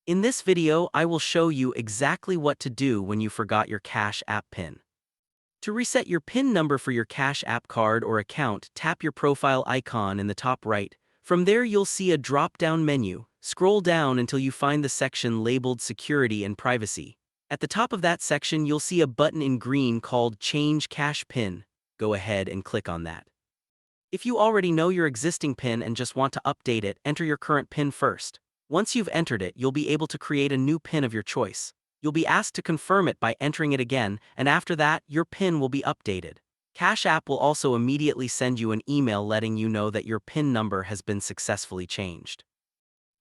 In this video, I will show you exactly what to do when you forgot your Cash App PIN. To reset your PIN number for your Cash App card or account, tap your profile icon in the top right. From there, you'll see a drop-down menu. Scroll down until you find the section labeled Security and Privacy. At the top of that section, you'll see a button in green called Change Cash PIN. Go ahead and click on that. If you already know your existing PIN and just want to update it, enter your current PIN first. Once you've entered it, you'll be able to create a new PIN of your choice. You'll be asked to confirm it by entering it again, and after that, your PIN will be updated. Cash App will also immediately send you an email letting you know that your PIN number has been successfully changed.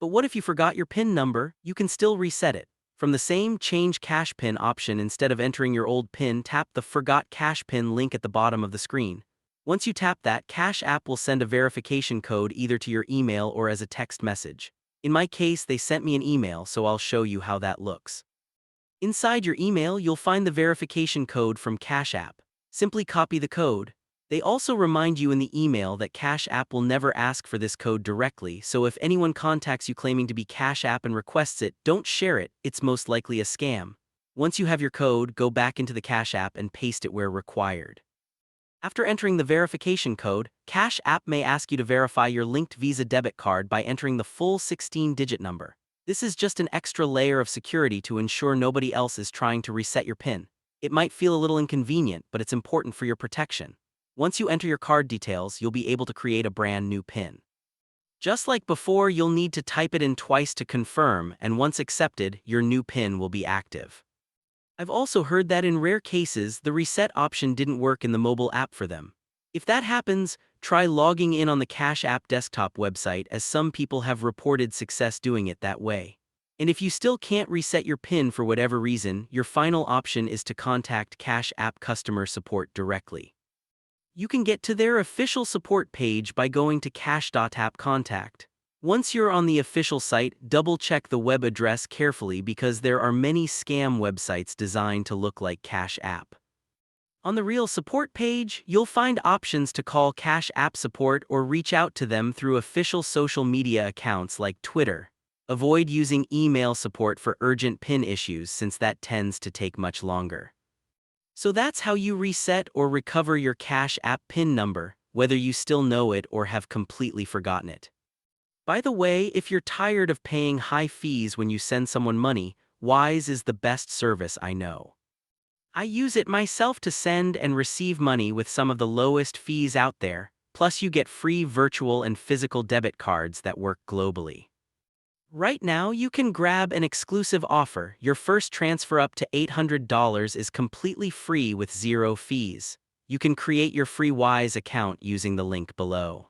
But what if you forgot your PIN number? You can still reset it. From the same Change Cash PIN option, instead of entering your old PIN, tap the Forgot Cash PIN link at the bottom of the screen. Once you tap that, Cash App will send a verification code either to your email or as a text message. In my case, they sent me an email, so I'll show you how that looks. Inside your email, you'll find the verification code from Cash App. Simply copy the code. They also remind you in the email that Cash App will never ask for this code directly, so if anyone contacts you claiming to be Cash App and requests it, don't share it, it's most likely a scam. Once you have your code, go back into the Cash App and paste it where required. After entering the verification code, Cash App may ask you to verify your linked Visa debit card by entering the full 16-digit number. This is just an extra layer of security to ensure nobody else is trying to reset your PIN. It might feel a little inconvenient, but it's important for your protection. Once you enter your card details, you'll be able to create a brand new PIN. Just like before, you'll need to type it in twice to confirm, and once accepted, your new PIN will be active. I've also heard that in rare cases, the reset option didn't work in the mobile app for them. If that happens, try logging in on the Cash App desktop website, as some people have reported success doing it that way. And if you still can't reset your PIN for whatever reason, your final option is to contact Cash App customer support directly. You can get to their official support page by going to cash.app contact. Once you're on the official site, double-check the web address carefully because there are many scam websites designed to look like Cash App. On the real support page, you'll find options to call Cash App support or reach out to them through official social media accounts like Twitter. Avoid using email support for urgent PIN issues since that tends to take much longer. So that's how you reset or recover your Cash App PIN number, whether you still know it or have completely forgotten it. By the way, if you're tired of paying high fees when you send someone money, Wise is the best service I know. I use it myself to send and receive money with some of the lowest fees out there, plus you get free virtual and physical debit cards that work globally. Right now, you can grab an exclusive offer. Your first transfer up to $800 is completely free with zero fees. You can create your free Wise account using the link below.